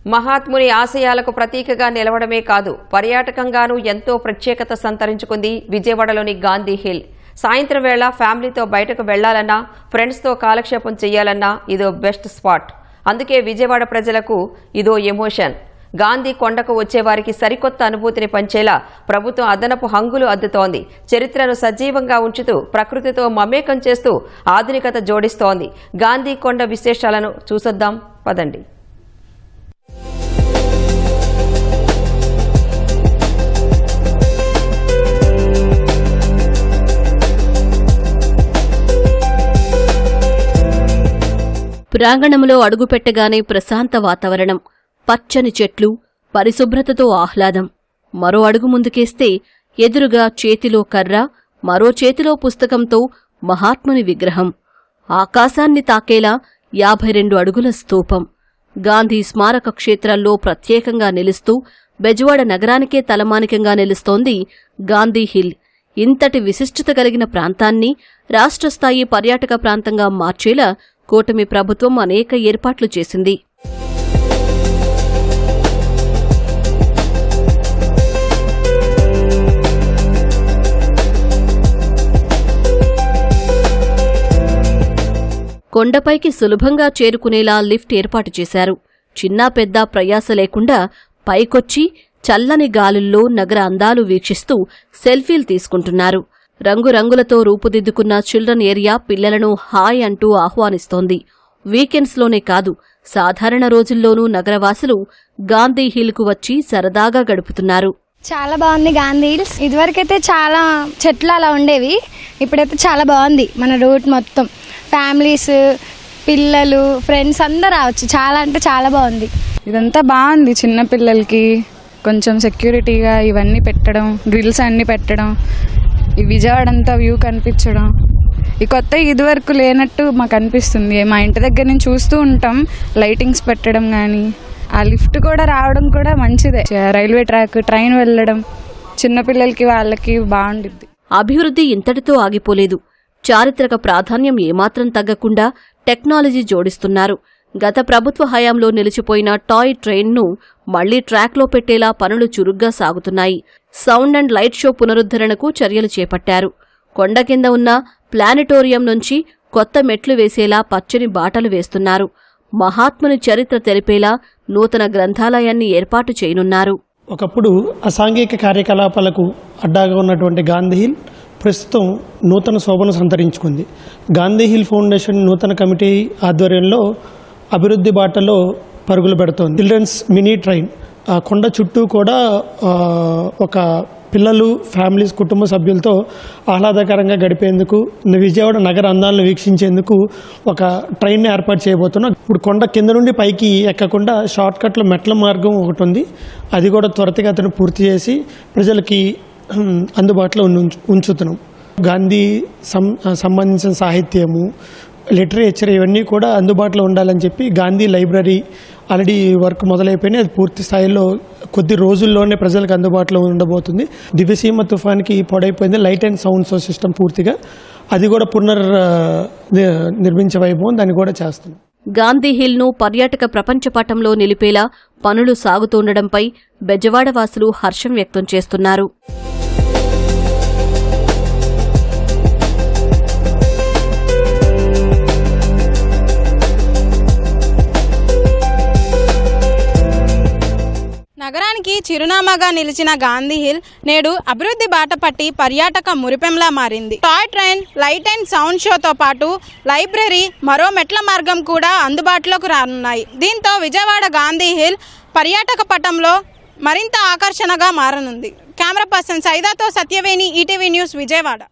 మహాత్ముని ఆశయాలకు ప్రతీకగా నిలవడమే కాదు, పర్యాటకంగానూ ఎంతో ప్రత్యేకత సంతరించుకుంది విజయవాడలోని గాంధీ హిల్. సాయంత్రం వేళ ఫ్యామిలీతో బయటకు వెళ్లాలన్నా, ఫ్రెండ్స్తో కాలక్షేపం చేయాలన్నా ఇదో బెస్ట్ స్పాట్. అందుకే విజయవాడ ప్రజలకు ఇదో ఎమోషన్. గాంధీ కొండకు వచ్చేవారికి సరికొత్త అనుభూతిని పంచేలా ప్రభుత్వం అదనపు హంగులు అద్దుతోంది. చరిత్రను సజీవంగా ఉంచుతూ ప్రకృతితో మమేకం చేస్తూ ఆధునికత జోడిస్తోంది. గాంధీ కొండ విశేషాలను చూసొద్దాం పదండి. ప్రాంగణంలో అడుగుపెట్టగానే ప్రశాంత వాతావరణం, పచ్చని చెట్లు, పరిశుభ్రతతో ఆహ్లాదం. మరో అడుగు ముందుకేస్తే ఎదురుగా చేతిలో కర్ర, మరో చేతిలో పుస్తకంతో మహాత్ముని విగ్రహం. ఆకాశాన్ని తాకేలా 52 అడుగుల స్తూపం. గాంధీ స్మారక క్షేత్రాల్లో ప్రత్యేకంగా నిలుస్తూ బెజవాడ నగరానికే తలమానికంగా నిలుస్తోంది గాంధీ హిల్. ఇంతటి విశిష్టత కలిగిన ప్రాంతాన్ని రాష్ట్రస్థాయి పర్యాటక ప్రాంతంగా మార్చేలా కూటమి ప్రభుత్వం అనేక ఏర్పాట్లు చేసింది. కొండపైకి సులభంగా చేరుకునేలా లిఫ్ట్ ఏర్పాటు చేశారు. చిన్నా పెద్ద ప్రయాస లేకుండా పైకొచ్చి చల్లని గాలుల్లో నగర అందాలు వీక్షిస్తూ సెల్ఫీలు తీసుకుంటున్నారు. రంగురంగులతో రూపుదిద్దుకున్న చిల్డ్రన్ ఏరియా పిల్లలను హాయ్ అంటూ ఆహ్వానిస్తోంది. వీకెండ్స్లోనే కాదు, సాధారణ రోజుల్లోనూ నగరవాసులు గాంధీ హిల్కు వచ్చి సరదాగా గడుపుతున్నారు. చాలా బాగుంది గాంధీ హిల్స్. ఇదివరకైతే చాలా చెట్లు అలా ఉండేవి, ఇప్పుడైతే చాలా బాగుంది. మన రూట్ మొత్తం ఫ్యామిలీస్, పిల్లలు, ఫ్రెండ్స్ అందరూ రావచ్చు. చాలా అంటే చాలా బాగుంది. ఇదంతా బాగుంది. చిన్న పిల్లలకి కొంచెం సెక్యూరిటీగా ఇవన్నీ పెట్టడం, గ్రిల్స్ అన్నీ పెట్టడం, ఈ విజయవాడ అంతా వ్యూ కనిపించడం, ఈ కొత్త ఇదివరకు లేనట్టు మాకు అనిపిస్తుంది. మా ఇంటి దగ్గర నుంచి చూస్తూ ఉంటాం లైటింగ్స్ పెట్టడం కానీ, ఆ లిఫ్ట్ కూడా రావడం కూడా మంచిదే. రైల్వే ట్రాక్, ట్రైన్ వెళ్ళడం చిన్నపిల్లలకి వాళ్ళకి బాగుండిద్ది. అభివృద్ధి ఇంతటితో ఆగిపోలేదు. చారిత్రక ప్రాధాన్యం ఏమాత్రం తగ్గకుండా టెక్నాలజీ జోడిస్తున్నారు. గత ప్రభుత్వ హయాంలో నిలిచిపోయిన టాయ్ ట్రైన్ను మళ్లీ ట్రాక్లో పెట్టేలా పనులు చురుగ్గా సాగుతున్నాయి. సౌండ్ అండ్ లైట్ షో పునరుద్ధరణకు చర్యలు చేపట్టారు. కొండ కింద ఉన్న ప్లానెటోరియం నుంచి కొత్త మెట్లు వేసేలా పచ్చని బాటలు వేస్తున్నారు. మహాత్ముని చరిత్ర తెలిపేలా నూతన గ్రంథాలయాన్ని ఏర్పాటు చేయనున్నారు. ఒకప్పుడు అసాంఘిక కార్యకలాపాలకు అడ్డాగా ఉన్నటువంటి గాంధీ హిల్ ప్రస్తుతం నూతన శోభను సంతరించుకుంది. గాంధీ హిల్ ఫౌండేషన్ నూతన కమిటీ ఆధ్వర్యంలో అభివృద్ధి బాటలో పరుగులు పెడుతోంది. చిల్డ్రన్స్ మినీ ట్రైన్ ఆ కొండ చుట్టూ కూడా ఒక పిల్లలు, ఫ్యామిలీస్, కుటుంబ సభ్యులతో ఆహ్లాదకరంగా గడిపేందుకు, విజయవాడ నగర అందాలను వీక్షించేందుకు ఒక ట్రైన్ ఏర్పాటు చేయబోతున్నాం. ఇప్పుడు కొండ కింద నుండి పైకి ఎక్కకుండా షార్ట్కట్లో మెట్ల మార్గం ఒకటి ఉంది. అది కూడా త్వరితగతిన పూర్తి చేసి ప్రజలకి అందుబాటులో ఉంచుతున్నాం. గాంధీ సంబంధించిన సాహిత్యము, లిటరేచర్ ఇవన్నీ కూడా అందుబాటులో ఉండాలని చెప్పి గాంధీ లైబ్రరీ ఆల్రెడీ వర్క్ మొదలైపోయినాయి. అది పూర్తి స్థాయిలో కొద్ది రోజుల్లోనే ప్రజలకు అందుబాటులో ఉండబోతుంది. దివ్యసీమ తుఫాన్కి పొడైపోయింది లైట్ అండ్ సౌండ్ సిస్టమ్ పూర్తిగా, అది కూడా నిర్మించే వైభవం దాన్ని కూడా చేస్తున్నాం. గాంధీ హిల్ను పర్యాటక ప్రపంచ పటంలో నిలిపేలా పనులు సాగుతుండడంపై బెజవాడవాసులు హర్షం వ్యక్తం చేస్తున్నారు. నగరానికి చిరునామాగా నిలిచిన గాంధీ హిల్ నేడు అభివృద్ధి బాట పట్టి పర్యాటక మురిపెంలా మారింది. Toy train, light and sound షోతో పాటు లైబ్రరీ, మరో మెట్ల మార్గం కూడా అందుబాటులోకి రానున్నాయి. దీంతో విజయవాడ గాంధీ హిల్ పర్యాటక పటంలో మరింత ఆకర్షణగా మారనుంది. కెమెరా పర్సన్ సైదాతో సత్యవేణి, ఈటీవీ న్యూస్, విజయవాడ.